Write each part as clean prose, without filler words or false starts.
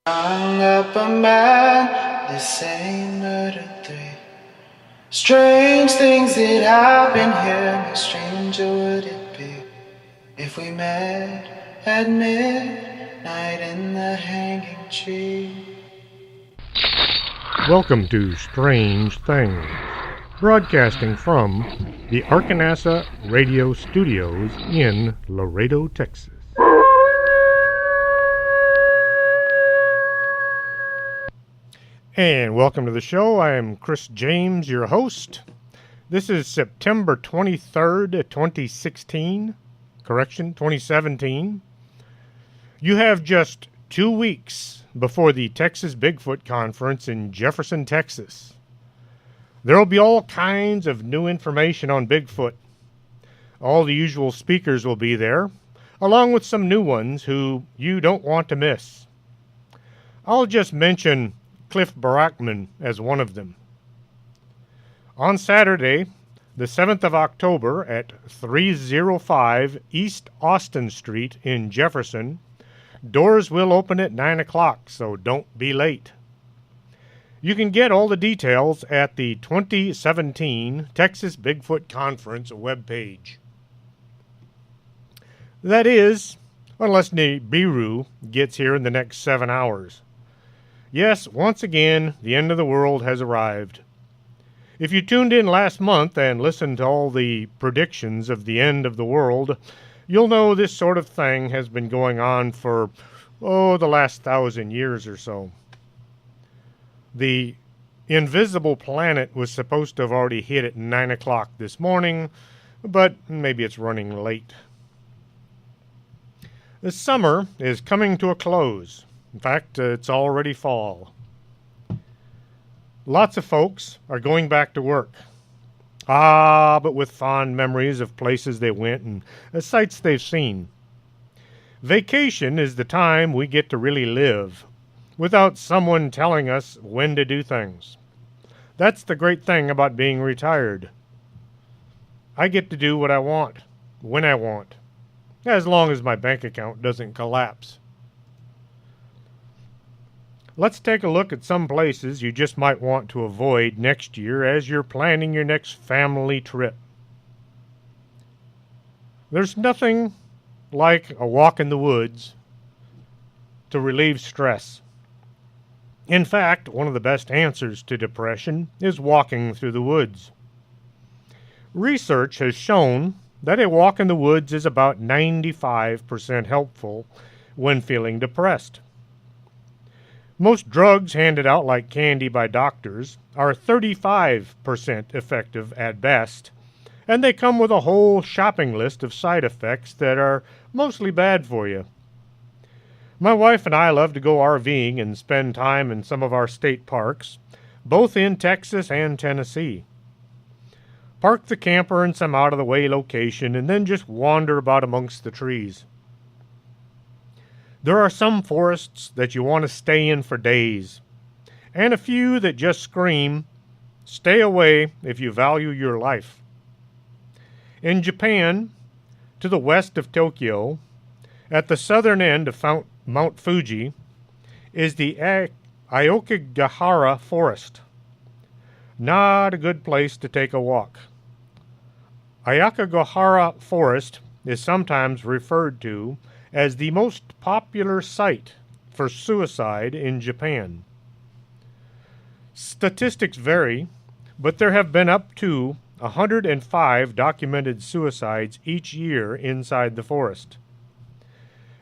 Hung up a man, this ain't murder 3. Strange things that happen here, how stranger would it be if we met at midnight in the hanging tree? Welcome to Strange Things, broadcasting from the Arkanasa Radio Studios in Laredo, Texas. And welcome to the show. I am Chris James, your host. This is September 23rd, 2016. Correction, 2017. You have just 2 weeks before the Texas Bigfoot Conference in Jefferson, Texas. There will be all kinds of new information on Bigfoot. All the usual speakers will be there, along with some new ones who you don't want to miss. I'll just mention Cliff Barackman as one of them. On Saturday, the 7th of October at 305 East Austin Street in Jefferson, doors will open at 9 o'clock, so don't be late. You can get all the details at the 2017 Texas Bigfoot Conference webpage. That is, unless Nibiru gets here in the next 7 hours. Yes, once again, the end of the world has arrived. If you tuned in last month and listened to all the predictions of the end of the world, you'll know this sort of thing has been going on for, the last 1,000 years or so. The invisible planet was supposed to have already hit at 9 o'clock this morning, but maybe it's running late. The summer is coming to a close. In fact, it's already fall. Lots of folks are going back to work. But with fond memories of places they went and sights they've seen. Vacation is the time we get to really live, without someone telling us when to do things. That's the great thing about being retired. I get to do what I want, when I want, as long as my bank account doesn't collapse. Let's take a look at some places you just might want to avoid next year as you're planning your next family trip. There's nothing like a walk in the woods to relieve stress. In fact, one of the best answers to depression is walking through the woods. Research has shown that a walk in the woods is about 95% helpful when feeling depressed. Most drugs handed out like candy by doctors are 35% effective at best, and they come with a whole shopping list of side effects that are mostly bad for you. My wife and I love to go RVing and spend time in some of our state parks, both in Texas and Tennessee. Park the camper in some out-of-the-way location and then just wander about amongst the trees. There are some forests that you want to stay in for days, and a few that just scream, stay away if you value your life. In Japan, to the west of Tokyo, at the southern end of Mount Fuji, is the Aokigahara forest. Not a good place to take a walk. Aokigahara forest is sometimes referred to as the most popular site for suicide in Japan. Statistics vary, but there have been up to 105 documented suicides each year inside the forest.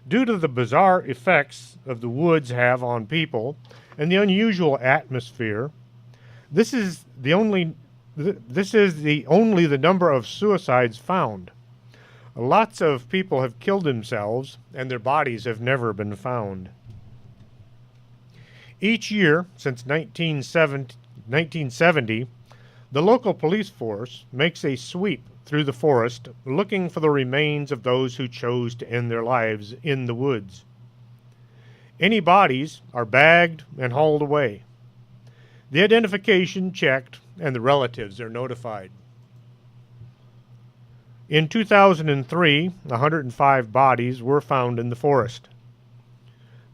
Due to the bizarre effects of the woods have on people and the unusual atmosphere, this is the only the number of suicides found. Lots of people have killed themselves, and their bodies have never been found. Each year since 1970, the local police force makes a sweep through the forest looking for the remains of those who chose to end their lives in the woods. Any bodies are bagged and hauled away. The identification checked, and the relatives are notified. In 2003, 105 bodies were found in the forest.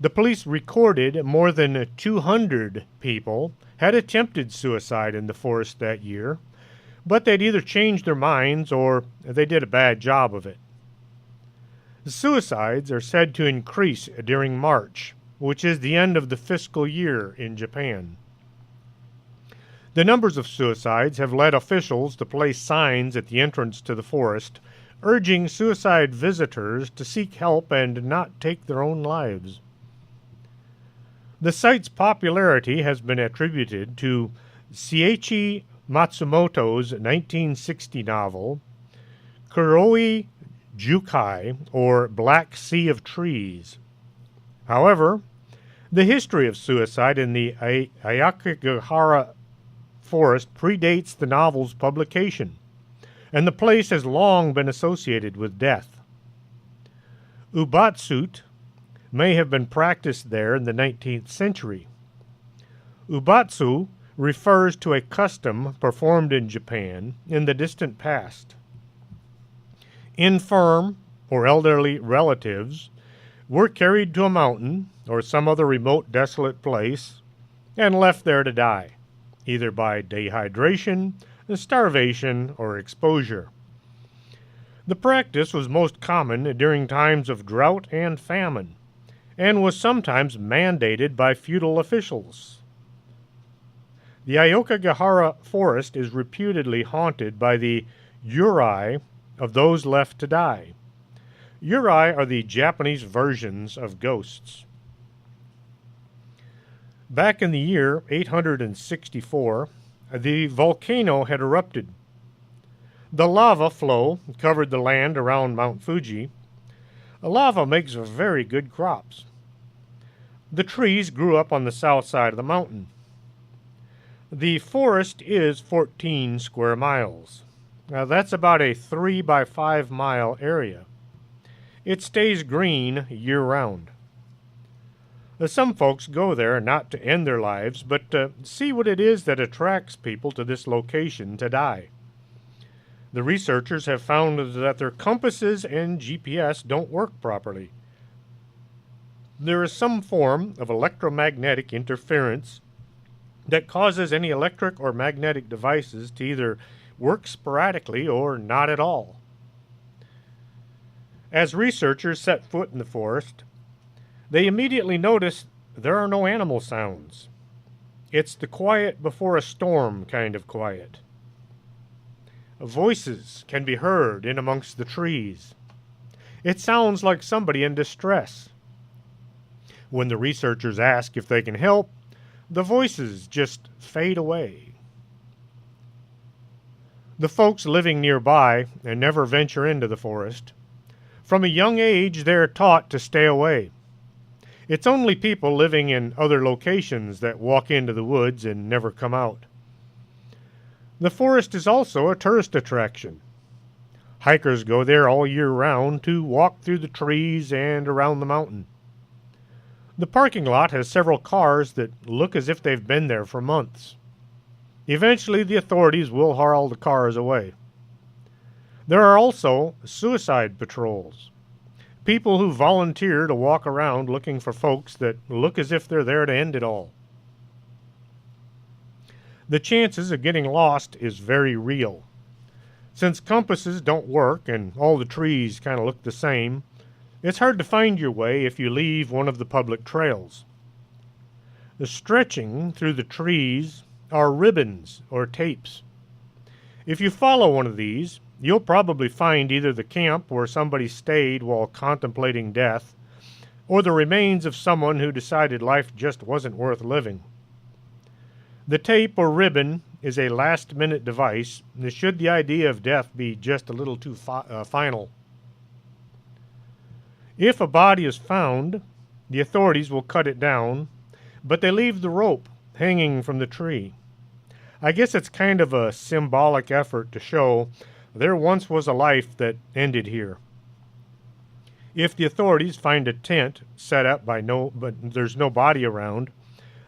The police recorded more than 200 people had attempted suicide in the forest that year, but they'd either changed their minds or they did a bad job of it. The suicides are said to increase during March, which is the end of the fiscal year in Japan. The numbers of suicides have led officials to place signs at the entrance to the forest, urging suicide visitors to seek help and not take their own lives. The site's popularity has been attributed to Seiichi Matsumoto's 1960 novel, Kuroi Jukai, or Black Sea of Trees. However, the history of suicide in the aokigahara forest predates the novel's publication, and the place has long been associated with death. Ubatsut may have been practiced there in the 19th century. Ubatsu refers to a custom performed in Japan in the distant past. Infirm or elderly relatives were carried to a mountain or some other remote, desolate place and left there to die, either by dehydration, starvation, or exposure. The practice was most common during times of drought and famine, and was sometimes mandated by feudal officials. The Aokigahara forest is reputedly haunted by the yurei of those left to die. Yurei are the Japanese versions of ghosts. Back in the year 864, the volcano had erupted. The lava flow covered the land around Mount Fuji. Lava makes very good crops. The trees grew up on the south side of the mountain. The forest is 14 square miles. Now that's about a 3 by 5 mile area. It stays green year-round. Some folks go there not to end their lives, but to see what it is that attracts people to this location to die. The researchers have found that their compasses and GPS don't work properly. There is some form of electromagnetic interference that causes any electric or magnetic devices to either work sporadically or not at all. As researchers set foot in the forest, they immediately notice there are no animal sounds. It's the quiet before a storm kind of quiet. Voices can be heard in amongst the trees. It sounds like somebody in distress. When the researchers ask if they can help, the voices just fade away. The folks living nearby and never venture into the forest. From a young age, they're taught to stay away. It's only people living in other locations that walk into the woods and never come out. The forest is also a tourist attraction. Hikers go there all year round to walk through the trees and around the mountain. The parking lot has several cars that look as if they've been there for months. Eventually, the authorities will haul the cars away. There are also suicide patrols. People who volunteer to walk around looking for folks that look as if they're there to end it all. The chances of getting lost is very real. Since compasses don't work and all the trees kind of look the same, it's hard to find your way if you leave one of the public trails. The stretching through the trees are ribbons or tapes. If you follow one of these, you'll probably find either the camp where somebody stayed while contemplating death, or the remains of someone who decided life just wasn't worth living. The tape or ribbon is a last-minute device, should the idea of death be just a little too final. If a body is found, the authorities will cut it down, but they leave the rope hanging from the tree. I guess it's kind of a symbolic effort to show there once was a life that ended here. If the authorities find a tent set up but there's no body around,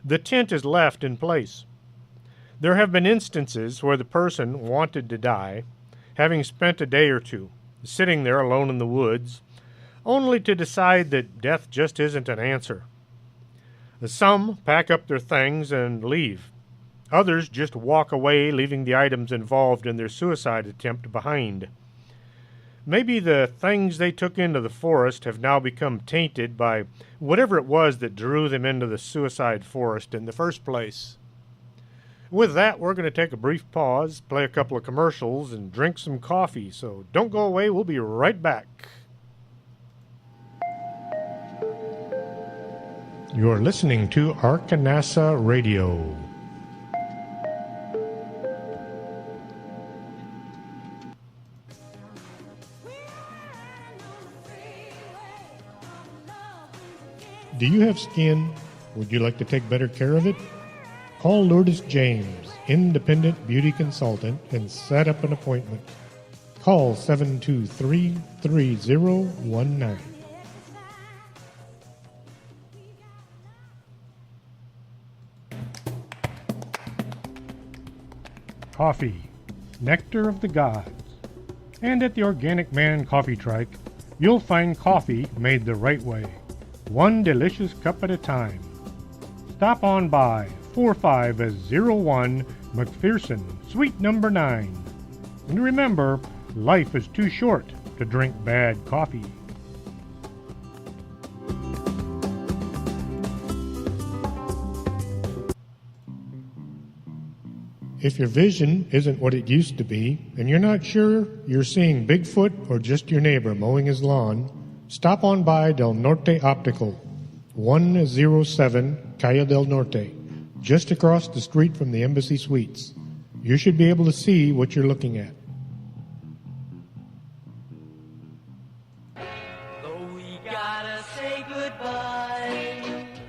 the tent is left in place. There have been instances where the person wanted to die, having spent a day or two sitting there alone in the woods, only to decide that death just isn't an answer, Some pack up their things and leave. Others just walk away, leaving the items involved in their suicide attempt behind. Maybe the things they took into the forest have now become tainted by whatever it was that drew them into the suicide forest in the first place. With that, we're going to take a brief pause, play a couple of commercials, and drink some coffee. So don't go away. We'll be right back. You're listening to Arkanasa Radio. Do you have skin? Would you like to take better care of it? Call Lourdes James, independent beauty consultant, and set up an appointment. Call 723-3019. Coffee, nectar of the gods. And at the Organic Man Coffee Trike, you'll find coffee made the right way, one delicious cup at a time. Stop on by 4501 McPherson, Suite number 9. And remember, life is too short to drink bad coffee. If your vision isn't what it used to be, and you're not sure you're seeing Bigfoot or just your neighbor mowing his lawn, stop on by Del Norte Optical, 107 Calle del Norte, just across the street from the Embassy Suites. You should be able to see what you're looking at.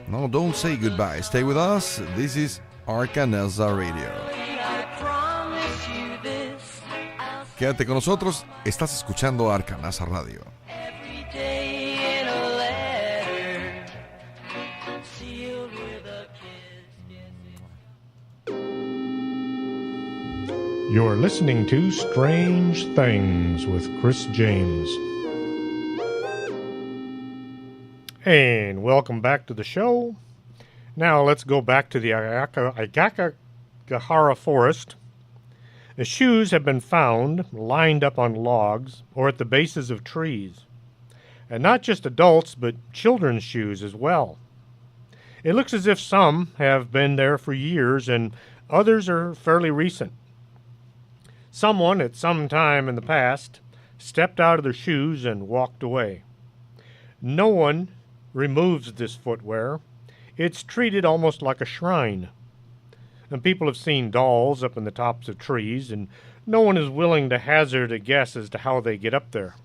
No, don't say goodbye. Stay with us. This is Arkanasa Radio. Quédate con nosotros. Estás escuchando Arkanasa Radio. You're listening to Strange Things with Chris James. And welcome back to the show. Now let's go back to the aokigahara forest. The shoes have been found lined up on logs or at the bases of trees. And not just adults, but children's shoes as well. It looks as if some have been there for years and others are fairly recent. Someone at some time in the past stepped out of their shoes and walked away. No one removes this footwear. It's treated almost like a shrine. And people have seen dolls up in the tops of trees, and no one is willing to hazard a guess as to how they get up there.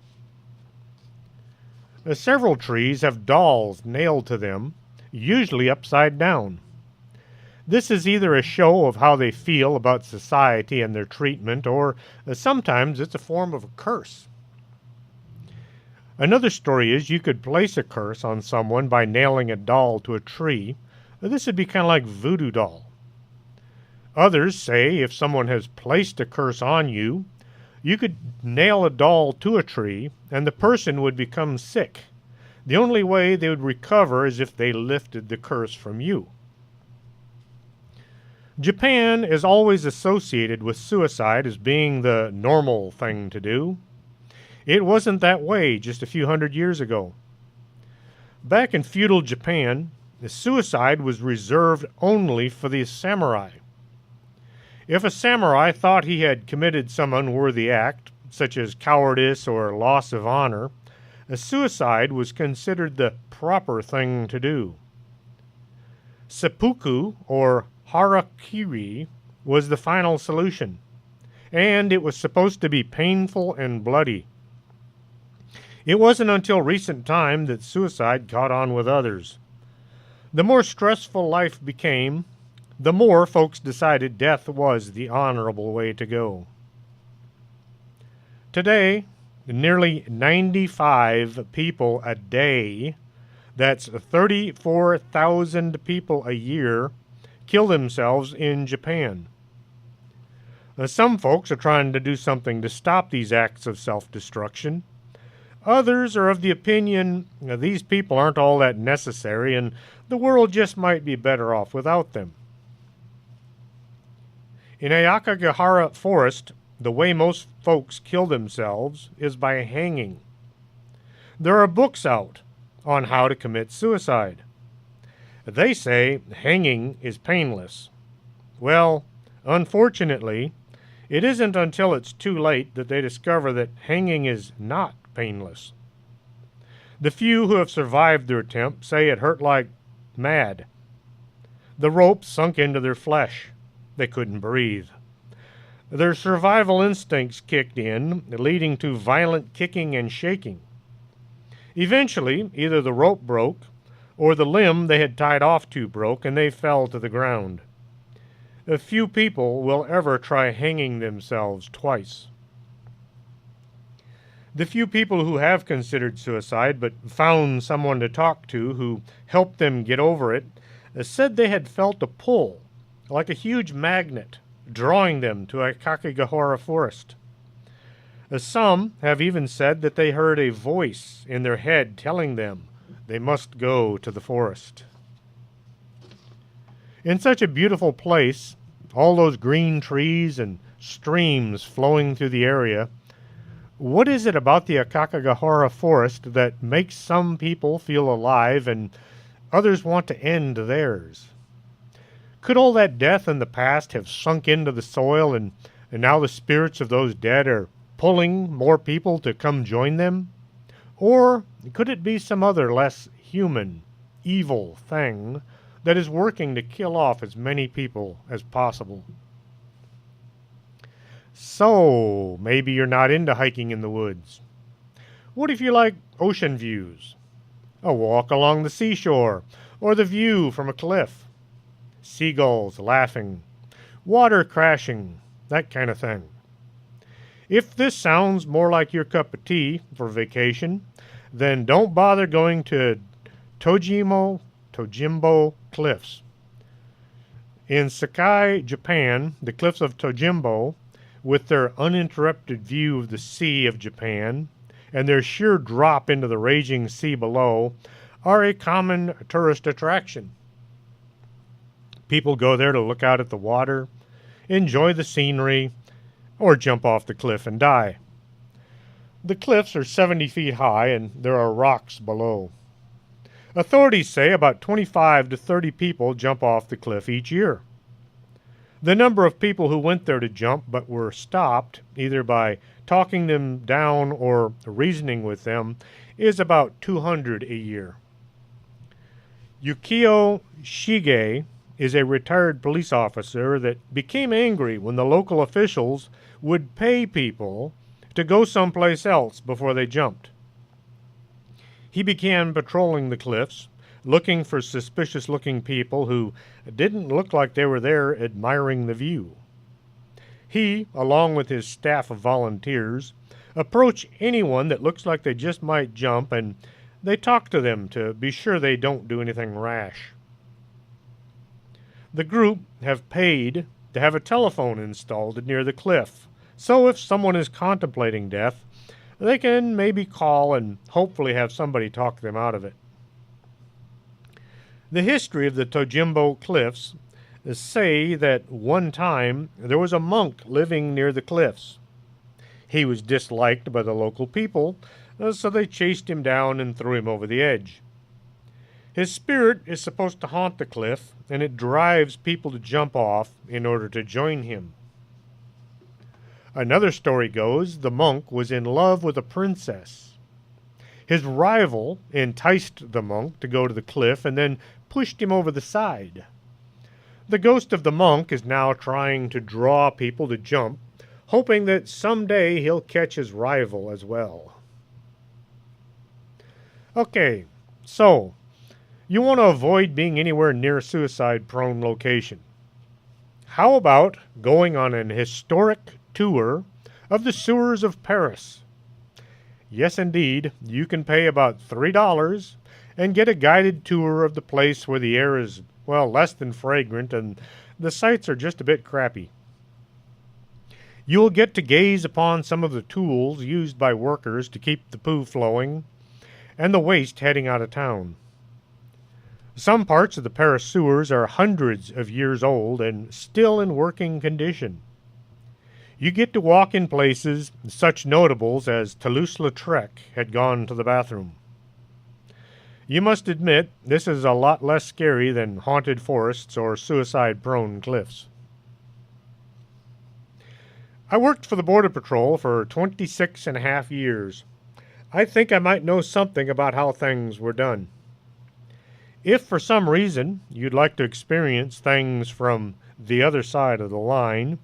Several trees have dolls nailed to them, usually upside down. This is either a show of how they feel about society and their treatment, or sometimes it's a form of a curse. Another story is you could place a curse on someone by nailing a doll to a tree. This would be kind of like voodoo doll. Others say if someone has placed a curse on you, you could nail a doll to a tree and the person would become sick. The only way they would recover is if they lifted the curse from you. Japan is always associated with suicide as being the normal thing to do. It wasn't that way just a few hundred years ago. Back in feudal Japan, the suicide was reserved only for the samurai. If a samurai thought he had committed some unworthy act, such as cowardice or loss of honor, a suicide was considered the proper thing to do. Seppuku, or harakiri, was the final solution, and it was supposed to be painful and bloody. It wasn't until recent time that suicide caught on with others. The more stressful life became, the more folks decided death was the honorable way to go. Today, nearly 95 people a day, that's 34,000 people a year, kill themselves in Japan. Some folks are trying to do something to stop these acts of self-destruction. Others are of the opinion these people aren't all that necessary and The world just might be better off without them. In Aokigahara Forest, the way most folks kill themselves is by hanging. There are books out on how to commit suicide. They say hanging is painless. Well, unfortunately, it isn't until it's too late that they discover that hanging is not painless. The few who have survived their attempt say it hurt like mad. The rope sunk into their flesh. They couldn't breathe. Their survival instincts kicked in, leading to violent kicking and shaking. Eventually, either the rope broke, or the limb they had tied off to broke, and they fell to the ground. A few people will ever try hanging themselves twice. The few people who have considered suicide but found someone to talk to who helped them get over it said they had felt a pull, like a huge magnet, drawing them to Aokigahara Forest. Some have even said that they heard a voice in their head telling them they must go to the forest. In such a beautiful place, all those green trees and streams flowing through the area, what is it about the Aokigahara Forest that makes some people feel alive and others want to end theirs? Could all that death in the past have sunk into the soil and now the spirits of those dead are pulling more people to come join them? Or could it be some other less human, evil thing that is working to kill off as many people as possible? So, maybe you're not into hiking in the woods. What if you like ocean views? A walk along the seashore, or the view from a cliff. Seagulls laughing, water crashing, that kind of thing. If this sounds more like your cup of tea for vacation, then don't bother going to Tojimbo Cliffs. In Sakai, Japan, the cliffs of Tojimbo, with their uninterrupted view of the Sea of Japan and their sheer drop into the raging sea below, are a common tourist attraction. People go there to look out at the water, enjoy the scenery, or jump off the cliff and die. The cliffs are 70 feet high and there are rocks below. Authorities say about 25 to 30 people jump off the cliff each year. The number of people who went there to jump but were stopped, either by talking them down or reasoning with them, is about 200 a year. Yukio Shige is a retired police officer that became angry when the local officials would pay people to go someplace else before they jumped. He began patrolling the cliffs, looking for suspicious-looking people who didn't look like they were there admiring the view. He, along with his staff of volunteers, approach anyone that looks like they just might jump, and they talk to them to be sure they don't do anything rash. The group have paid to have a telephone installed near the cliff, so if someone is contemplating death, they can maybe call and hopefully have somebody talk them out of it. The history of the Tojimbo Cliffs say that one time there was a monk living near the cliffs. He was disliked by the local people, so they chased him down and threw him over the edge. His spirit is supposed to haunt the cliff, and it drives people to jump off in order to join him. Another story goes the monk was in love with a princess. His rival enticed the monk to go to the cliff and then pushed him over the side. The ghost of the monk is now trying to draw people to jump, hoping that someday he'll catch his rival as well. Okay, so you want to avoid being anywhere near a suicide-prone location. How about going on an historic tour of the sewers of Paris? Yes, indeed, you can pay about $3 and get a guided tour of the place where the air is, well, less than fragrant and the sights are just a bit crappy. You will get to gaze upon some of the tools used by workers to keep the poo flowing and the waste heading out of town. Some parts of the Paris sewers are hundreds of years old and still in working condition. You get to walk in places such notables as Toulouse-Lautrec had gone to the bathroom. You must admit, this is a lot less scary than haunted forests or suicide-prone cliffs. I worked for the Border Patrol for 26 and a half years. I think I might know something about how things were done. If for some reason you'd like to experience things from the other side of the line,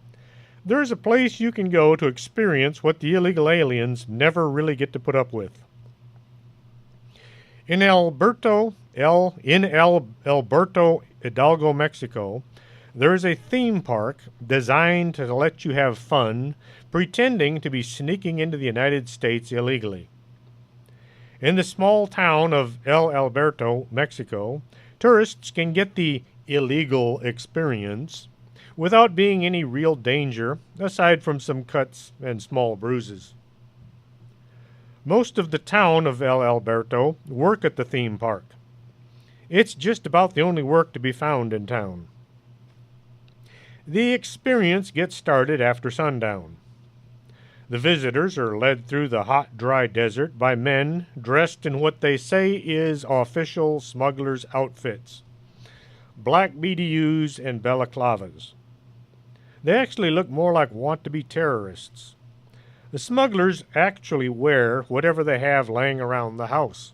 there's a place you can go to experience what the illegal aliens never really get to put up with. In Alberto, Hidalgo, Mexico, there is a theme park designed to let you have fun pretending to be sneaking into the United States illegally. In the small town of El Alberto, Mexico, tourists can get the illegal experience without being any real danger, aside from some cuts and small bruises. Most of the town of El Alberto work at the theme park. It's just about the only work to be found in town. The experience gets started after sundown. The visitors are led through the hot, dry desert by men dressed in what they say is official smugglers' outfits, black BDUs and balaclavas. They actually look more like want-to-be terrorists. The smugglers actually wear whatever they have laying around the house.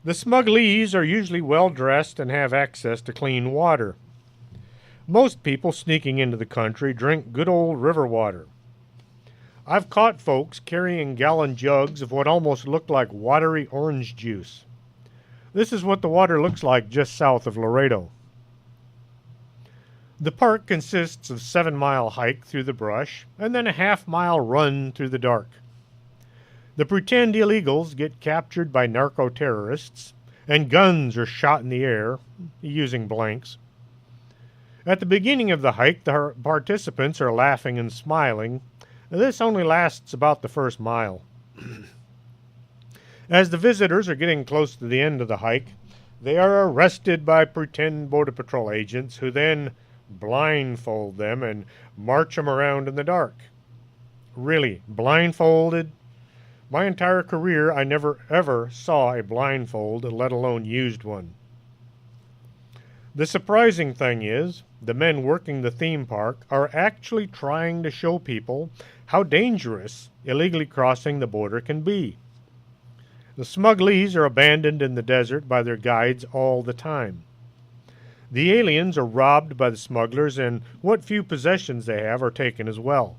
The smugglees are usually well-dressed and have access to clean water. Most people sneaking into the country drink good old river water. I've caught folks carrying gallon jugs of what almost looked like watery orange juice. This is what the water looks like just south of Laredo. The park consists of a 7-mile hike through the brush and then a half-mile run through the dark. The pretend illegals get captured by narco-terrorists, and guns are shot in the air using blanks. At the beginning of the hike, the participants are laughing and smiling. This only lasts about the first mile. As the visitors are getting close to the end of the hike, they are arrested by pretend Border Patrol agents who then blindfold them and march them around in the dark. Really, blindfolded? My entire career, I never ever saw a blindfold, let alone used one. The surprising thing is, the men working the theme park are actually trying to show people how dangerous illegally crossing the border can be. The smugglees are abandoned in the desert by their guides all the time. The aliens are robbed by the smugglers, and what few possessions they have are taken as well.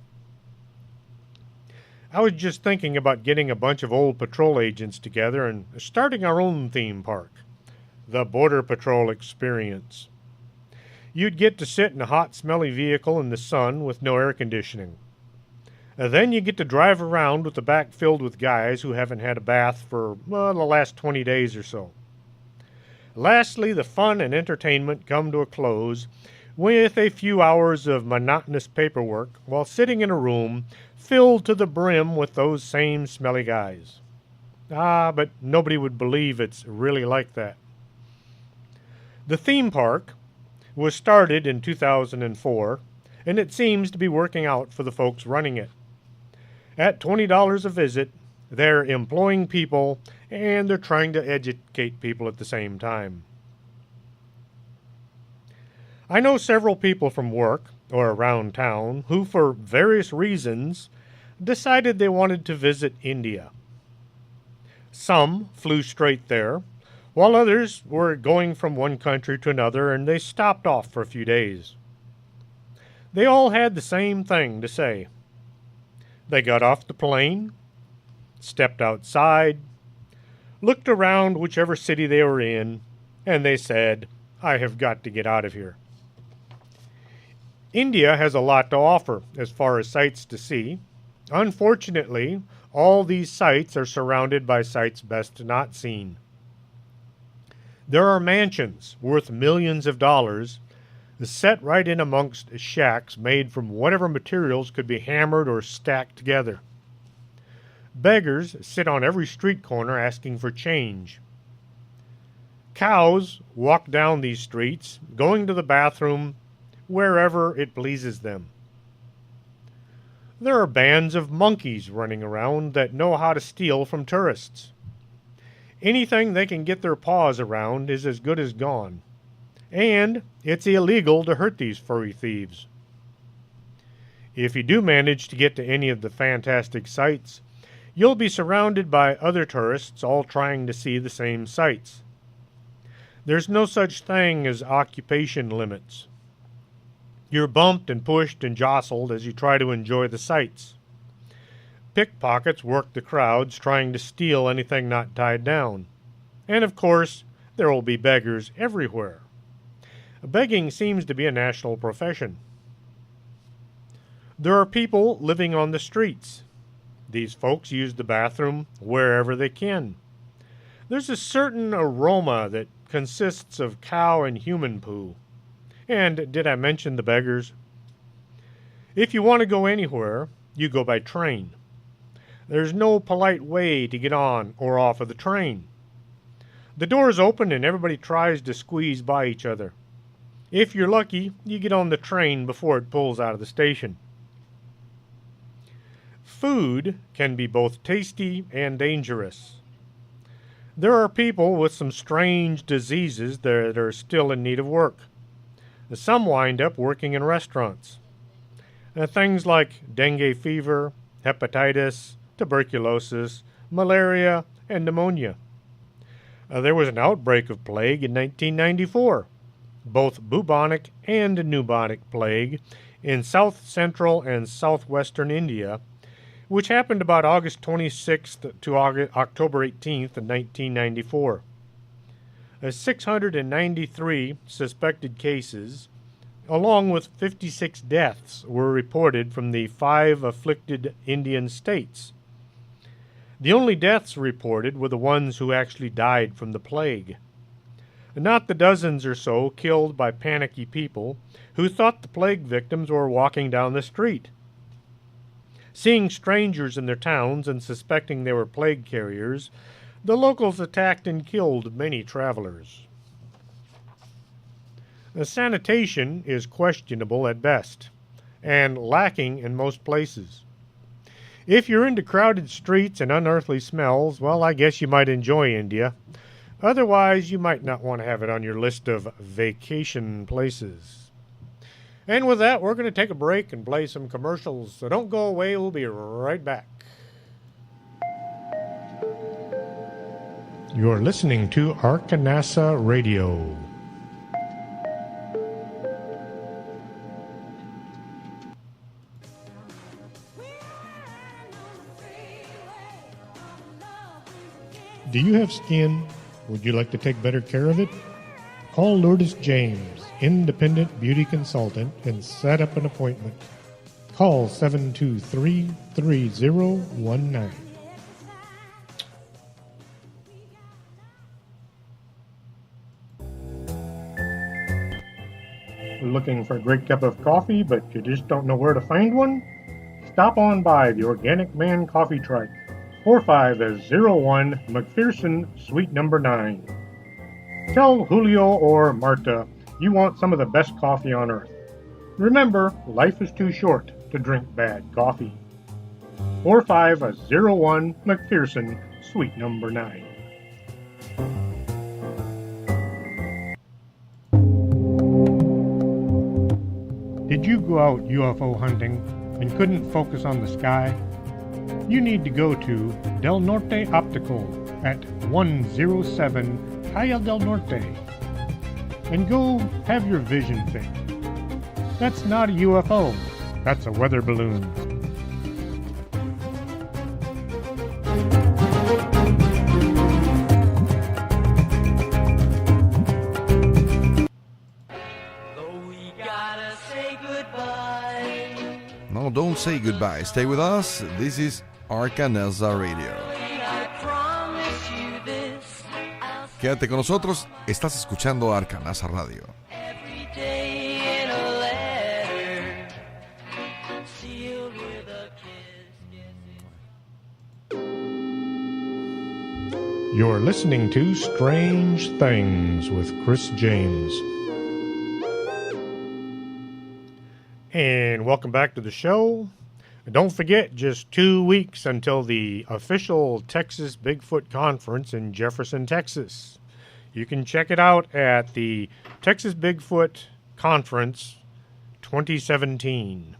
I was just thinking about getting a bunch of old patrol agents together and starting our own theme park, the Border Patrol Experience. You'd get to sit in a hot, smelly vehicle in the sun with no air conditioning. Then you get to drive around with the back filled with guys who haven't had a bath for, the last 20 days or so. Lastly, the fun and entertainment come to a close with a few hours of monotonous paperwork while sitting in a room filled to the brim with those same smelly guys. But nobody would believe it's really like that. The theme park was started in 2004, and it seems to be working out for the folks running it. At $20 a visit, they're employing people, and they're trying to educate people at the same time. I know several people from work or around town who, for various reasons, decided they wanted to visit India. Some flew straight there, while others were going from one country to another, and they stopped off for a few days. They all had the same thing to say. They got off the plane, stepped outside, looked around whichever city they were in, and they said, "I have got to get out of here." India has a lot to offer as far as sights to see. Unfortunately, all these sights are surrounded by sights best not seen. There are mansions worth millions of dollars set right in amongst shacks made from whatever materials could be hammered or stacked together. Beggars sit on every street corner asking for change. Cows walk down these streets, going to the bathroom wherever it pleases them. There are bands of monkeys running around that know how to steal from tourists. Anything they can get their paws around is as good as gone. And it's illegal to hurt these furry thieves. If you do manage to get to any of the fantastic sights, you'll be surrounded by other tourists all trying to see the same sights. There's no such thing as occupation limits. You're bumped and pushed and jostled as you try to enjoy the sights. Pickpockets work the crowds trying to steal anything not tied down. And of course, there will be beggars everywhere. Begging seems to be a national profession. There are people living on the streets. These folks use the bathroom wherever they can. There's a certain aroma that consists of cow and human poo. And did I mention the beggars? If you want to go anywhere, you go by train. There's no polite way to get on or off of the train. The doors open and everybody tries to squeeze by each other. If you're lucky, you get on the train before it pulls out of the station. Food can be both tasty and dangerous. There are people with some strange diseases that are still in need of work. Some wind up working in restaurants. Things like dengue fever, hepatitis, tuberculosis, malaria, and pneumonia. There was an outbreak of plague in 1994, both bubonic and pneumonic plague, in south central and southwestern India, which happened about August 26th to October 18th of 1994. 693 suspected cases, along with 56 deaths, were reported from the 5 afflicted Indian states. The only deaths reported were the ones who actually died from the plague, not the dozens or so killed by panicky people who thought the plague victims were walking down the street. Seeing strangers in their towns and suspecting they were plague carriers, the locals attacked and killed many travelers. The sanitation is questionable at best, and lacking in most places. If you're into crowded streets and unearthly smells, well, I guess you might enjoy India. Otherwise, you might not want to have it on your list of vacation places. And with that, we're going to take a break and play some commercials, so don't go away, we'll be right back. You're listening to Arkanasa Radio. Do you have skin? Would you like to take better care of it? Call Lourdes James, independent beauty consultant, and set up an appointment. Call 723-3019. Looking for a great cup of coffee, but you just don't know where to find one? Stop on by the Organic Man Coffee Trike, 4501 McPherson, Suite number 9. Tell Julio or Marta you want some of the best coffee on earth. Remember, life is too short to drink bad coffee. 4501 McPherson, Suite number 9. Did you go out UFO hunting and couldn't focus on the sky? You need to go to Del Norte Optical at 107 Calle del Norte and go have your vision fixed. That's not a UFO, that's a weather balloon. No, don't say goodbye. Stay with us. This is Arkanasa Radio. Quédate con nosotros. Estás escuchando Arkanasa Radio. You're listening to Strange Things with Chris James. And welcome back to the show. Don't forget, just 2 weeks until the official Texas Bigfoot Conference in Jefferson, Texas. You can check it out at the Texas Bigfoot Conference 2017.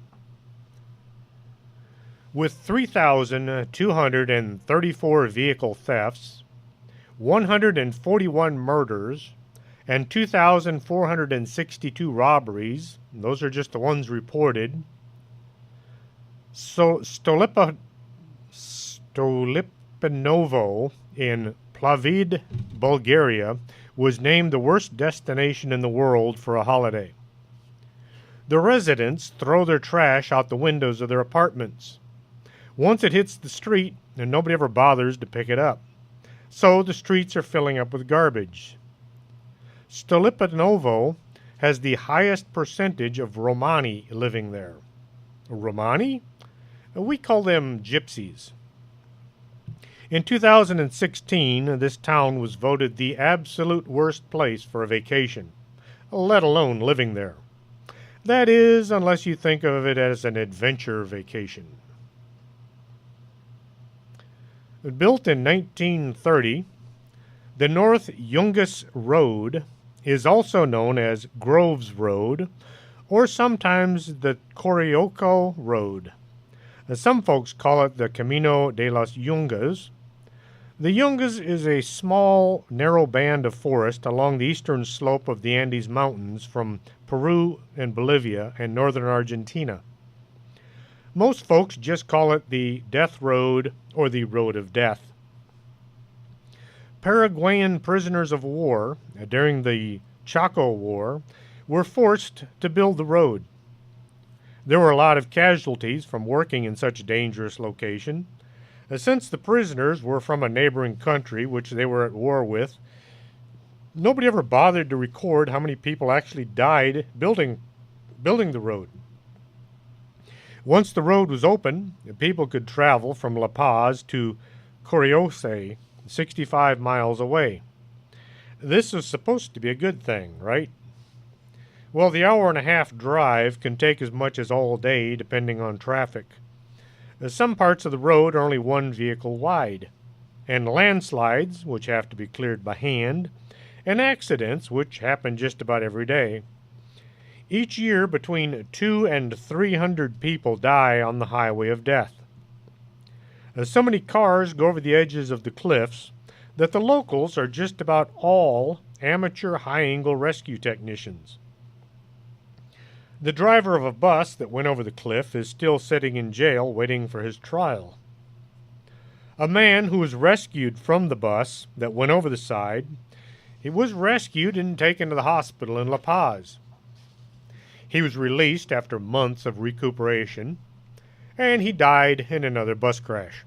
With 3,234 vehicle thefts, 141 murders, and 2,462 robberies, those are just the ones reported. So Stolipinovo in Plavid, Bulgaria, was named the worst destination in the world for a holiday. The residents throw their trash out the windows of their apartments. Once it hits the street, and nobody ever bothers to pick it up. So the streets are filling up with garbage. Stolipinovo has the highest percentage of Romani living there. Romani? We call them gypsies. In 2016, this town was voted the absolute worst place for a vacation, let alone living there. That is, unless you think of it as an adventure vacation. Built in 1930, the North Yungas Road is also known as Groves Road, or sometimes the Corioco Road. Some folks call it the Camino de las Yungas. The Yungas is a small, narrow band of forest along the eastern slope of the Andes Mountains from Peru and Bolivia and northern Argentina. Most folks just call it the Death Road or the Road of Death. Paraguayan prisoners of war during the Chaco War were forced to build the road. There were a lot of casualties from working in such a dangerous location. Since the prisoners were from a neighboring country which they were at war with, nobody ever bothered to record how many people actually died building the road. Once the road was open, people could travel from La Paz to Coriose, 65 miles away. This was supposed to be a good thing, right? Well, the hour-and-a-half drive can take as much as all day, depending on traffic. Some parts of the road are only one vehicle wide, and landslides, which have to be cleared by hand, and accidents, which happen just about every day. Each year, between 200 and 300 people die on the highway of death. So many cars go over the edges of the cliffs that the locals are just about all amateur high-angle rescue technicians. The driver of a bus that went over the cliff is still sitting in jail waiting for his trial. A man who was rescued from the bus that went over the side, he was rescued and taken to the hospital in La Paz. He was released after months of recuperation, and he died in another bus crash.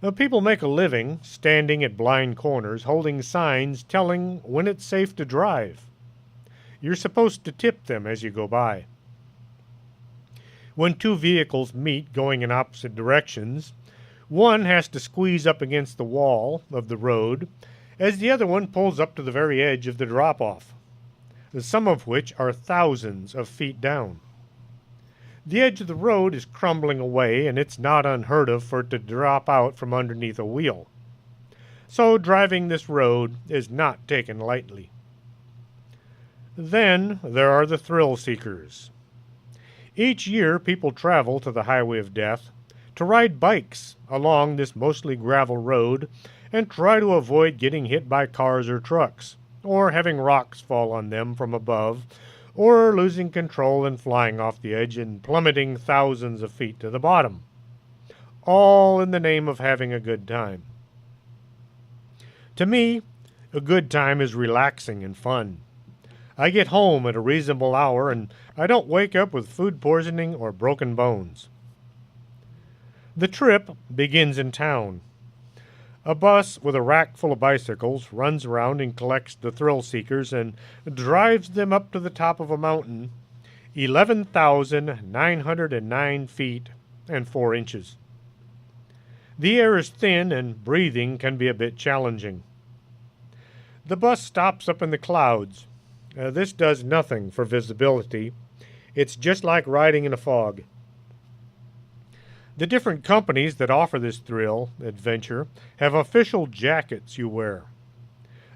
Now, people make a living standing at blind corners holding signs telling when it's safe to drive. You're supposed to tip them as you go by. When two vehicles meet going in opposite directions, one has to squeeze up against the wall of the road as the other one pulls up to the very edge of the drop-off, some of which are thousands of feet down. The edge of the road is crumbling away, and it's not unheard of for it to drop out from underneath a wheel. So driving this road is not taken lightly. Then there are the thrill seekers. Each year people travel to the Highway of Death to ride bikes along this mostly gravel road and try to avoid getting hit by cars or trucks, or having rocks fall on them from above, or losing control and flying off the edge and plummeting thousands of feet to the bottom. All in the name of having a good time. To me, a good time is relaxing and fun. I get home at a reasonable hour and I don't wake up with food poisoning or broken bones. The trip begins in town. A bus with a rack full of bicycles runs around and collects the thrill seekers and drives them up to the top of a mountain, 11,909 feet and 4 inches. The air is thin and breathing can be a bit challenging. The bus stops up in the clouds. This does nothing for visibility. It's just like riding in a fog. The different companies that offer this thrill adventure have official jackets you wear.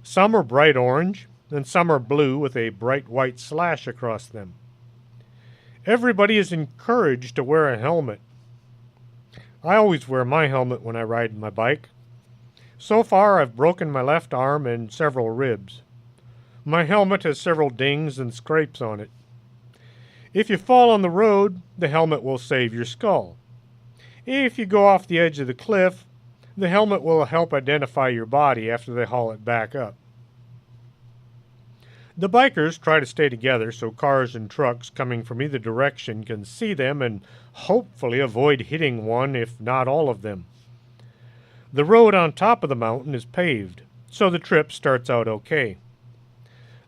Some are bright orange, and some are blue with a bright white slash across them. Everybody is encouraged to wear a helmet. I always wear my helmet when I ride my bike. So far, I've broken my left arm and several ribs. My helmet has several dings and scrapes on it. If you fall on the road, the helmet will save your skull. If you go off the edge of the cliff, the helmet will help identify your body after they haul it back up. The bikers try to stay together so cars and trucks coming from either direction can see them and hopefully avoid hitting one, if not all of them. The road on top of the mountain is paved, so the trip starts out okay.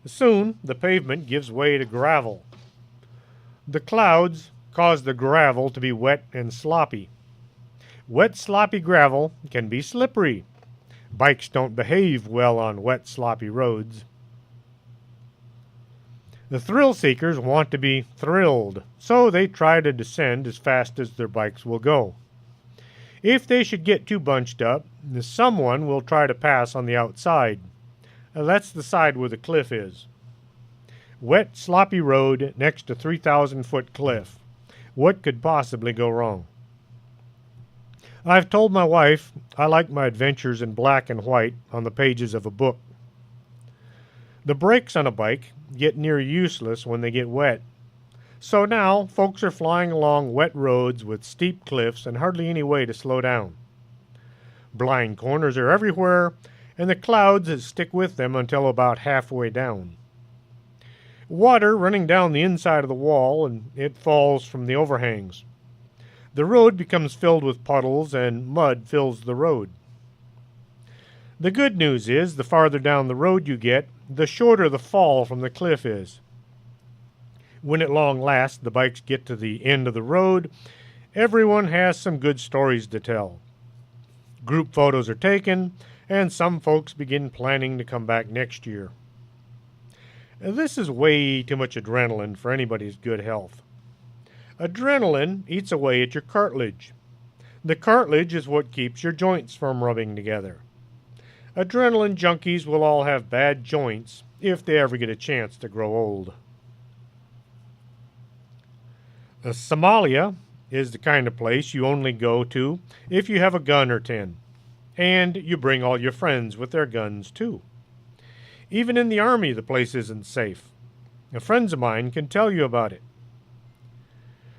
Soon, the pavement gives way to gravel. The clouds cause the gravel to be wet and sloppy. Wet, sloppy gravel can be slippery. Bikes don't behave well on wet, sloppy roads. The thrill seekers want to be thrilled, so they try to descend as fast as their bikes will go. If they should get too bunched up, someone will try to pass on the outside. That's the side where the cliff is. Wet, sloppy road next to 3,000-foot cliff. What could possibly go wrong? I've told my wife I like my adventures in black and white on the pages of a book. The brakes on a bike get near useless when they get wet. So now, folks are flying along wet roads with steep cliffs and hardly any way to slow down. Blind corners are everywhere, and the clouds stick with them until about halfway down. Water running down the inside of the wall, and it falls from the overhangs. The road becomes filled with puddles, and mud fills the road. The good news is, the farther down the road you get, the shorter the fall from the cliff is. When at long last the bikes get to the end of the road, everyone has some good stories to tell. Group photos are taken, and some folks begin planning to come back next year. This is way too much adrenaline for anybody's good health. Adrenaline eats away at your cartilage. The cartilage is what keeps your joints from rubbing together. Adrenaline junkies will all have bad joints if they ever get a chance to grow old. Somalia is the kind of place you only go to if you have a gun or 10, and you bring all your friends with their guns too. Even in the army, the place isn't safe. Friends of mine can tell you about it.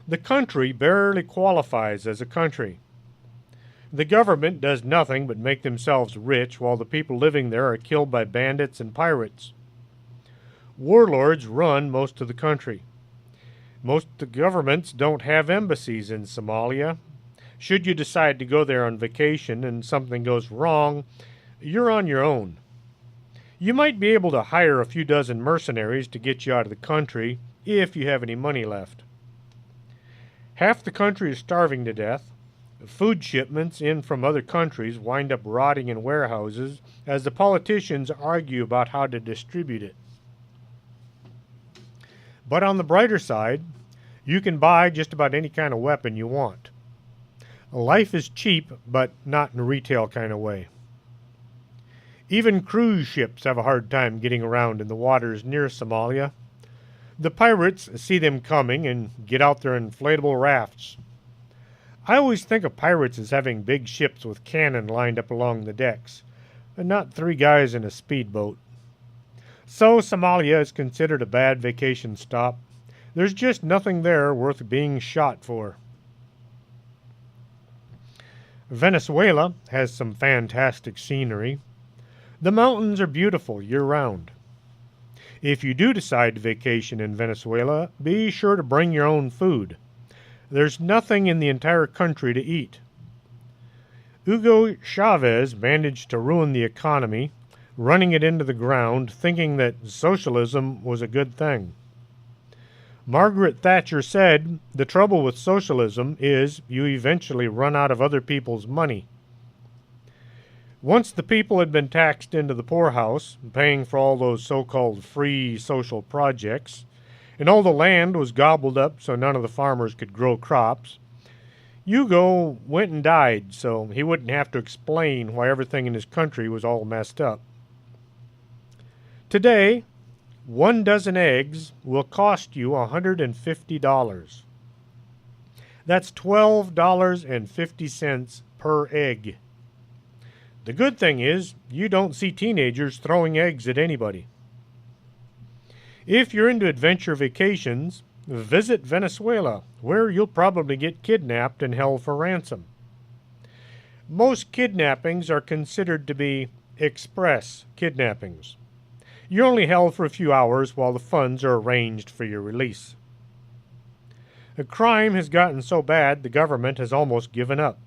The country barely qualifies as a country. The government does nothing but make themselves rich while the people living there are killed by bandits and pirates. Warlords run most of the country. Most of the governments don't have embassies in Somalia. Should you decide to go there on vacation and something goes wrong, you're on your own. You might be able to hire a few dozen mercenaries to get you out of the country if you have any money left. Half the country is starving to death. Food shipments in from other countries wind up rotting in warehouses as the politicians argue about how to distribute it. But on the brighter side, you can buy just about any kind of weapon you want. Life is cheap, but not in a retail kind of way. Even cruise ships have a hard time getting around in the waters near Somalia. The pirates see them coming and get out their inflatable rafts. I always think of pirates as having big ships with cannon lined up along the decks, and not 3 guys in a speedboat. So Somalia is considered a bad vacation stop. There's just nothing there worth being shot for. Venezuela has some fantastic scenery. The mountains are beautiful year-round. If you do decide to vacation in Venezuela, be sure to bring your own food. There's nothing in the entire country to eat. Hugo Chavez managed to ruin the economy, running it into the ground, thinking that socialism was a good thing. Margaret Thatcher said, "The trouble with socialism is you eventually run out of other people's money. Once the people had been taxed into the poorhouse, paying for all those so-called free social projects, and all the land was gobbled up so none of the farmers could grow crops, Hugo went and died so he wouldn't have to explain why everything in his country was all messed up. Today, 1 dozen eggs will cost you $150. That's $12.50 per egg. The good thing is, you don't see teenagers throwing eggs at anybody. If you're into adventure vacations, visit Venezuela, where you'll probably get kidnapped and held for ransom. Most kidnappings are considered to be express kidnappings. You're only held for a few hours while the funds are arranged for your release. The crime has gotten so bad the government has almost given up.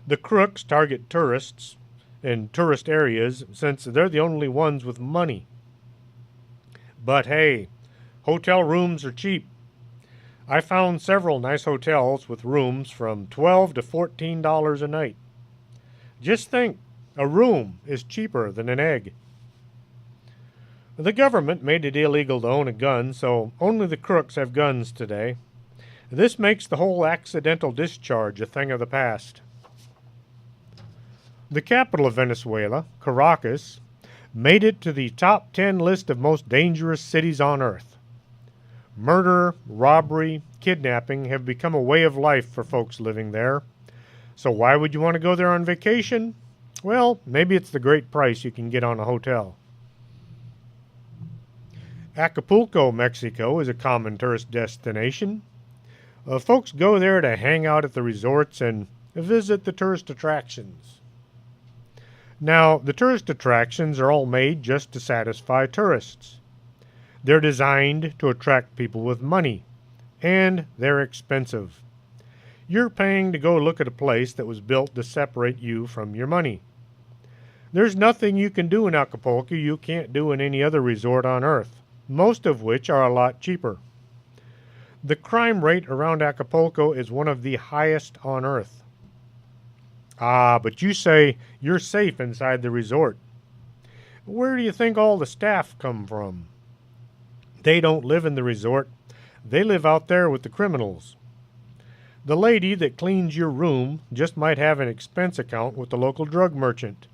The crooks target tourists in tourist areas since they're the only ones with money. But hey, hotel rooms are cheap. I found several nice hotels with rooms from $12 to $14 a night. Just think, a room is cheaper than an egg. The government made it illegal to own a gun, so only the crooks have guns today. This makes the whole accidental discharge a thing of the past. The capital of Venezuela, Caracas, made it to the top 10 list of most dangerous cities on earth. Murder, robbery, kidnapping have become a way of life for folks living there. So why would you want to go there on vacation? Well, maybe it's the great price you can get on a hotel. Acapulco, Mexico is a common tourist destination. Folks go there to hang out at the resorts and visit the tourist attractions. Now, the tourist attractions are all made just to satisfy tourists. They're designed to attract people with money, and they're expensive. You're paying to go look at a place that was built to separate you from your money. There's nothing you can do in Acapulco you can't do in any other resort on earth, most of which are a lot cheaper. The crime rate around Acapulco is one of the highest on earth. Ah, but you say you're safe inside the resort. Where do you think all the staff come from? They don't live in the resort. They live out there with the criminals. The lady that cleans your room just might have an expense account with the local drug merchant.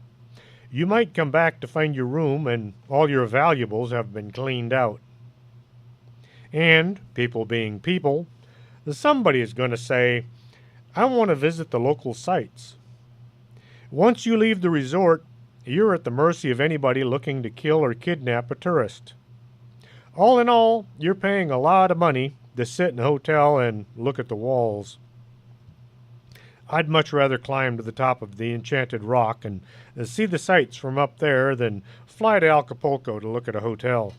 You might come back to find your room and all your valuables have been cleaned out. And, people being people, somebody is going to say, I want to visit the local sites. Once you leave the resort, you're at the mercy of anybody looking to kill or kidnap a tourist. All in all, you're paying a lot of money to sit in a hotel and look at the walls. I'd much rather climb to the top of the Enchanted Rock and see the sights from up there than fly to Acapulco to look at a hotel.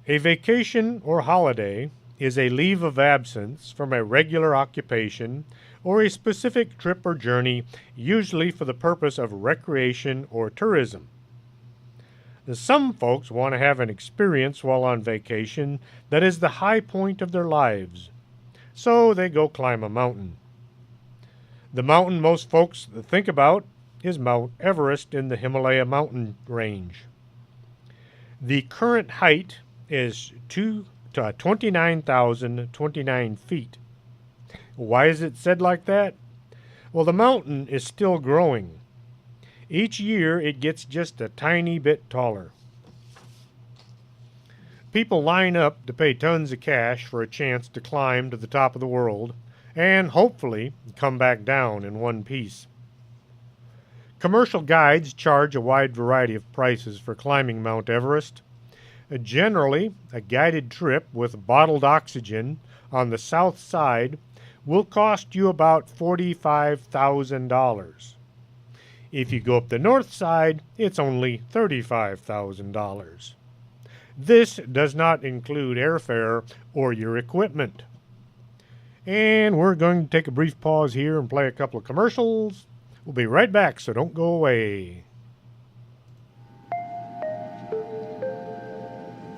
A vacation or holiday is a leave of absence from a regular occupation or a specific trip or journey, usually for the purpose of recreation or tourism. Some folks want to have an experience while on vacation that is the high point of their lives, so they go climb a mountain. The mountain most folks think about is Mount Everest in the Himalaya mountain range. The current height is 29,029 feet. Why is it said like that? Well, the mountain is still growing. Each year it gets just a tiny bit taller. People line up to pay tons of cash for a chance to climb to the top of the world and hopefully come back down in one piece. Commercial guides charge a wide variety of prices for climbing Mount Everest. Generally, a guided trip with bottled oxygen on the south side will cost you about $45,000. If you go up the north side, it's only $35,000. This does not include airfare or your equipment. And we're going to take a brief pause here and play a couple of commercials. We'll be right back, so don't go away.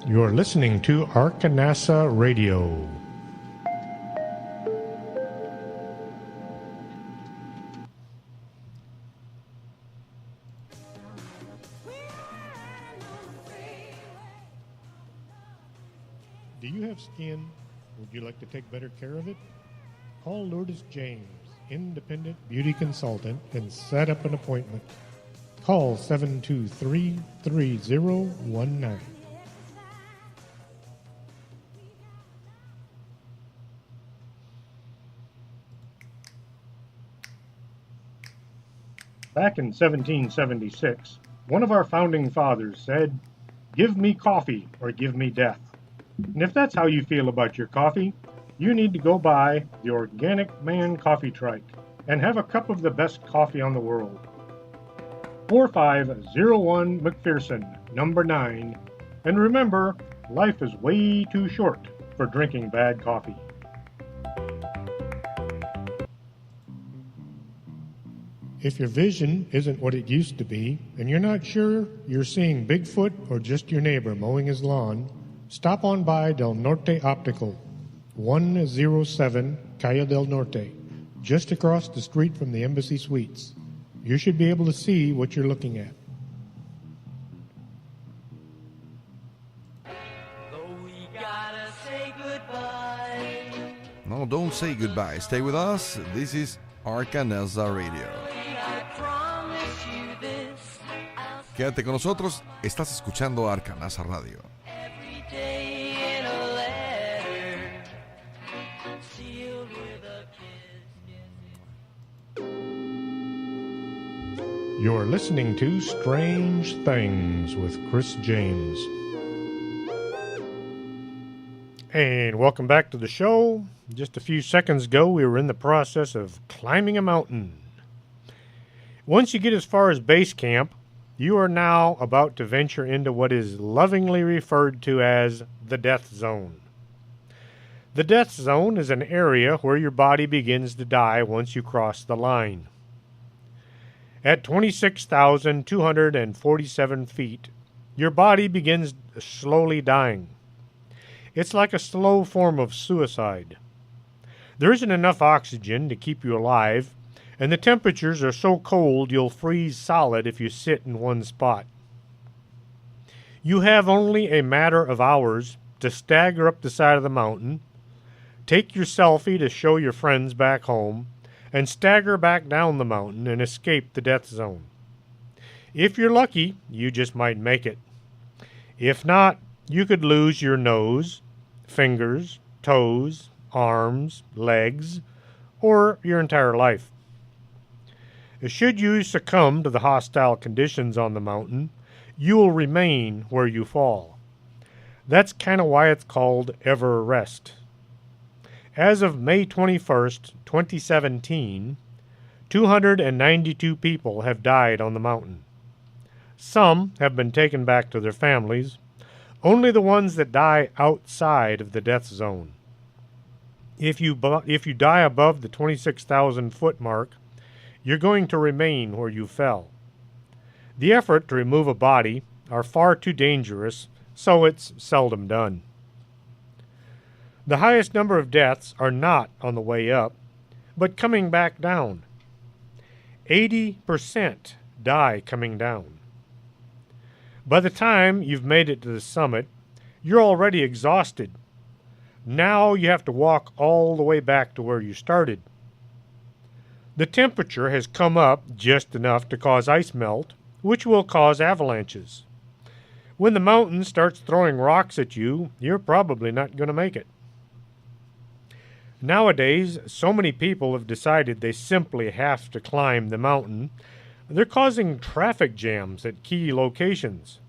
You're listening to Arkanasa Radio. Do you have skin? Would you like to take better care of it? Call Lourdes James, independent beauty consultant, and set up an appointment. Call 723-3019. Back in 1776, one of our founding fathers said, "Give me coffee or give me death." And if that's how you feel about your coffee, you need to go buy the Organic Man Coffee Trike and have a cup of the best coffee on the world. 4501 McPherson, number 9. And remember, life is way too short for drinking bad coffee. If your vision isn't what it used to be, and you're not sure you're seeing Bigfoot or just your neighbor mowing his lawn, stop on by Del Norte Optical, 107 Calle del Norte, just across the street from the Embassy Suites. You should be able to see what you're looking at. No, don't say goodbye. Stay with us. This is Arcanasa Radio. Quédate con nosotros. Estás escuchando Arcanasa Radio. You're listening to Strange Things with Chris James. And welcome back to the show. Just a few seconds ago, we were in the process of climbing a mountain. Once you get as far as base camp, you are now about to venture into what is lovingly referred to as the death zone. The death zone is an area where your body begins to die once you cross the line. At 26,247 feet, your body begins slowly dying. It's like a slow form of suicide. There isn't enough oxygen to keep you alive, and the temperatures are so cold you'll freeze solid if you sit in one spot. You have only a matter of hours to stagger up the side of the mountain, take your selfie to show your friends back home, and stagger back down the mountain and escape the death zone. If you're lucky, you just might make it. If not, you could lose your nose, fingers, toes, arms, legs, or your entire life. Should you succumb to the hostile conditions on the mountain, you will remain where you fall. That's kind of why it's called Everest. As of May 21st, 2017, 292 people have died on the mountain. Some have been taken back to their families, only the ones that die outside of the death zone. If you die above the 26,000 foot mark, you're going to remain where you fell. The effort to remove a body are far too dangerous, so it's seldom done. The highest number of deaths are not on the way up, but coming back down. 80% die coming down. By the time you've made it to the summit, you're already exhausted. Now you have to walk all the way back to where you started. The temperature has come up just enough to cause ice melt, which will cause avalanches. When the mountain starts throwing rocks at you, you're probably not going to make it. Nowadays, so many people have decided they simply have to climb the mountain. They're causing traffic jams at key locations.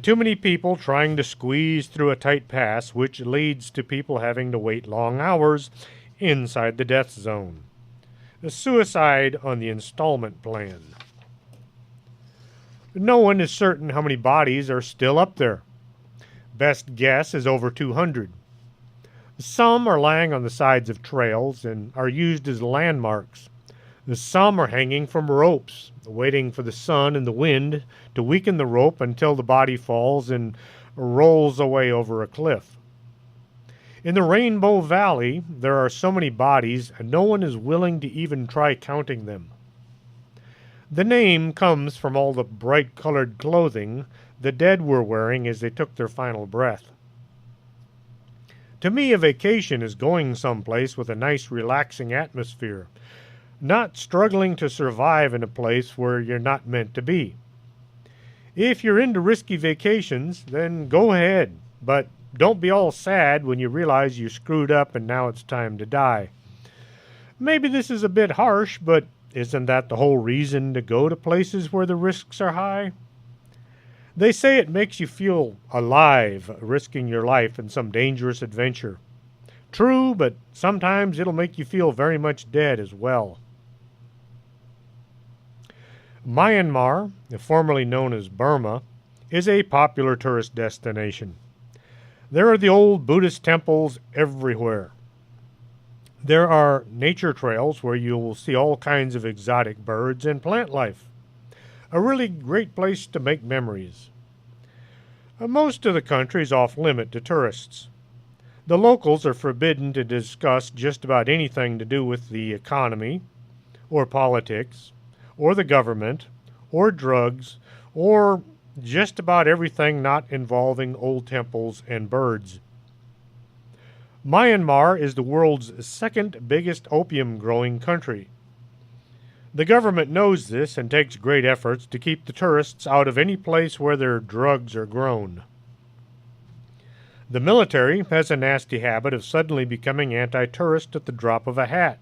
Too many people trying to squeeze through a tight pass, which leads to people having to wait long hours inside the death zone. The suicide on the installment plan. No one is certain how many bodies are still up there. Best guess is over 200. Some are lying on the sides of trails and are used as landmarks. Some are hanging from ropes, waiting for the sun and the wind to weaken the rope until the body falls and rolls away over a cliff. In the Rainbow Valley, there are so many bodies, and no one is willing to even try counting them. The name comes from all the bright-colored clothing the dead were wearing as they took their final breath. To me, a vacation is going someplace with a nice, relaxing atmosphere, not struggling to survive in a place where you're not meant to be. If you're into risky vacations, then go ahead, but don't be all sad when you realize you screwed up and now it's time to die. Maybe this is a bit harsh, but isn't that the whole reason to go to places where the risks are high? They say it makes you feel alive, risking your life in some dangerous adventure. True, but sometimes it'll make you feel very much dead as well. Myanmar, formerly known as Burma, is a popular tourist destination. There are the old Buddhist temples everywhere. There are nature trails where you will see all kinds of exotic birds and plant life. A really great place to make memories. Most of the country is off limit to tourists. The locals are forbidden to discuss just about anything to do with the economy, or politics, or the government, or drugs, or just about everything not involving old temples and birds. Myanmar is the world's second biggest opium growing country. The government knows this and takes great efforts to keep the tourists out of any place where their drugs are grown. The military has a nasty habit of suddenly becoming anti-tourist at the drop of a hat.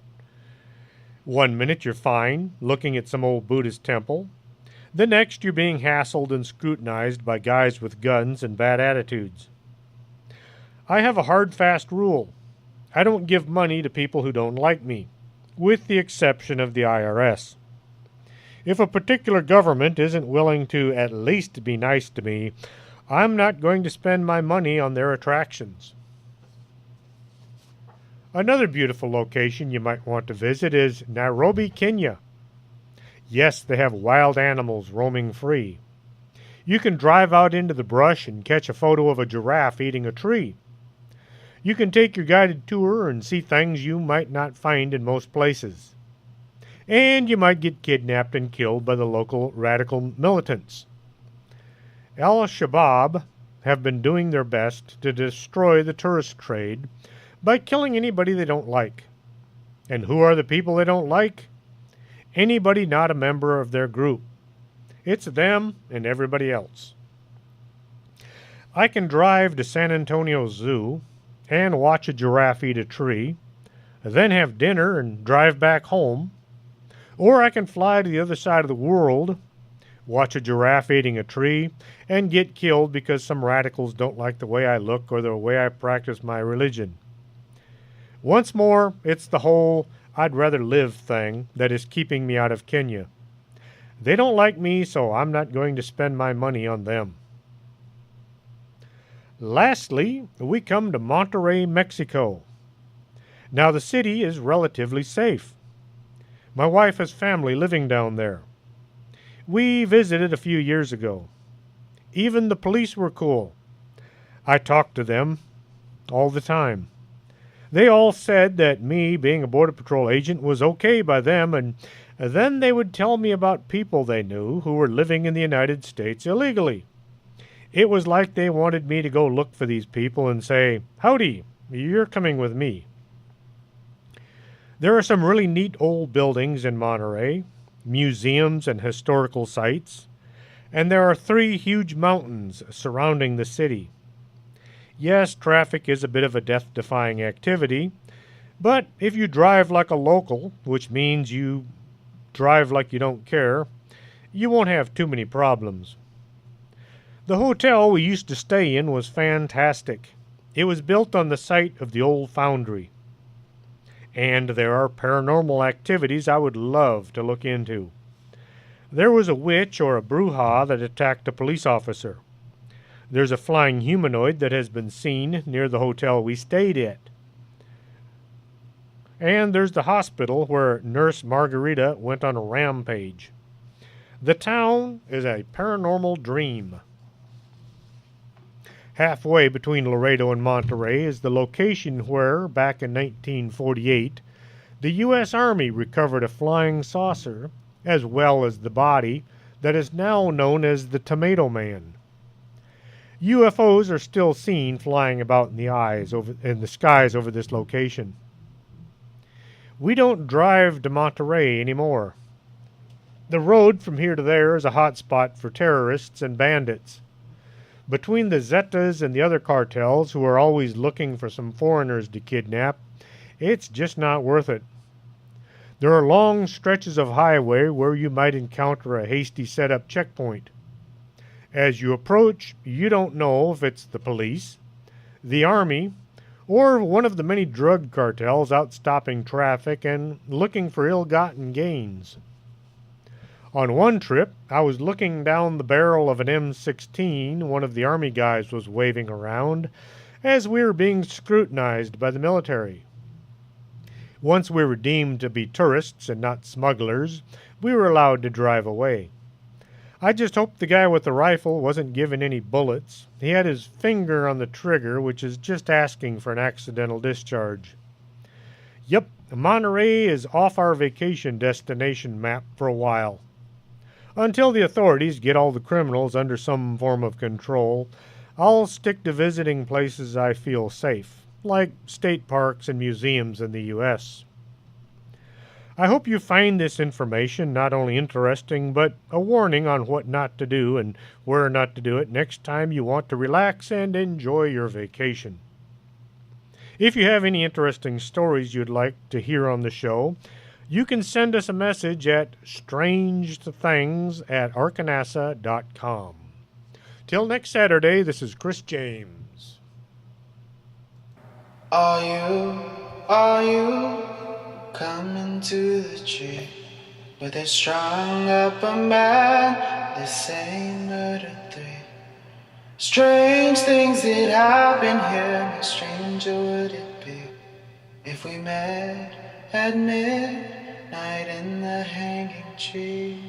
One minute you're fine, looking at some old Buddhist temple. The next you're being hassled and scrutinized by guys with guns and bad attitudes. I have a hard, fast rule. I don't give money to people who don't like me, with the exception of the IRS. If a particular government isn't willing to at least be nice to me, I'm not going to spend my money on their attractions. Another beautiful location you might want to visit is Nairobi, Kenya. Yes, they have wild animals roaming free. You can drive out into the brush and catch a photo of a giraffe eating a tree. You can take your guided tour and see things you might not find in most places. And you might get kidnapped and killed by the local radical militants. Al-Shabaab have been doing their best to destroy the tourist trade by killing anybody they don't like. And who are the people they don't like? Anybody not a member of their group. It's them and everybody else. I can drive to San Antonio Zoo and watch a giraffe eat a tree, then have dinner and drive back home. Or I can fly to the other side of the world, watch a giraffe eating a tree, and get killed because some radicals don't like the way I look or the way I practice my religion. Once more, it's the whole I'd rather live thing that is keeping me out of Kenya. They don't like me, so I'm not going to spend my money on them. Lastly, we come to Monterrey, Mexico. Now, the city is relatively safe. My wife has family living down there. We visited a few years ago. Even the police were cool. I talked to them all the time. They all said that me being a Border Patrol agent was okay by them, and then they would tell me about people they knew who were living in the United States illegally. It was like they wanted me to go look for these people and say, "Howdy, you're coming with me." There are some really neat old buildings in Monterey, museums and historical sites, and there are 3 huge mountains surrounding the city. Yes, traffic is a bit of a death-defying activity, but if you drive like a local, which means you drive like you don't care, you won't have too many problems. The hotel we used to stay in was fantastic. It was built on the site of the old foundry. And there are paranormal activities I would love to look into. There was a witch or a bruja that attacked a police officer. There's a flying humanoid that has been seen near the hotel we stayed at. And there's the hospital where Nurse Margarita went on a rampage. The town is a paranormal dream. Halfway between Laredo and Monterey is the location where, back in 1948, the U.S. Army recovered a flying saucer, as well as the body, that is now known as the Tomato Man. UFOs are still seen flying about in the skies over this location. We don't drive to Monterey anymore. The road from here to there is a hot spot for terrorists and bandits. Between the Zetas and the other cartels who are always looking for some foreigners to kidnap, it's just not worth it. There are long stretches of highway where you might encounter a hasty set-up checkpoint. As you approach, you don't know if it's the police, the army, or one of the many drug cartels out stopping traffic and looking for ill-gotten gains. On one trip, I was looking down the barrel of an M16 one of the Army guys was waving around as we were being scrutinized by the military. Once we were deemed to be tourists and not smugglers, we were allowed to drive away. I just hoped the guy with the rifle wasn't given any bullets. He had his finger on the trigger, which is just asking for an accidental discharge. Yep, Monterey is off our vacation destination map for a while. Until the authorities get all the criminals under some form of control, I'll stick to visiting places I feel safe, like state parks and museums in the U.S. I hope you find this information not only interesting, but a warning on what not to do and where not to do it next time you want to relax and enjoy your vacation. If you have any interesting stories you'd like to hear on the show, you can send us a message at strangethings@arkanasa.com. Till next Saturday, this is Chris James. Are you coming to the tree where they strung up a man, they say murder 3? Strange things that happen here, how stranger would it be if we met at midnight in the hanging tree?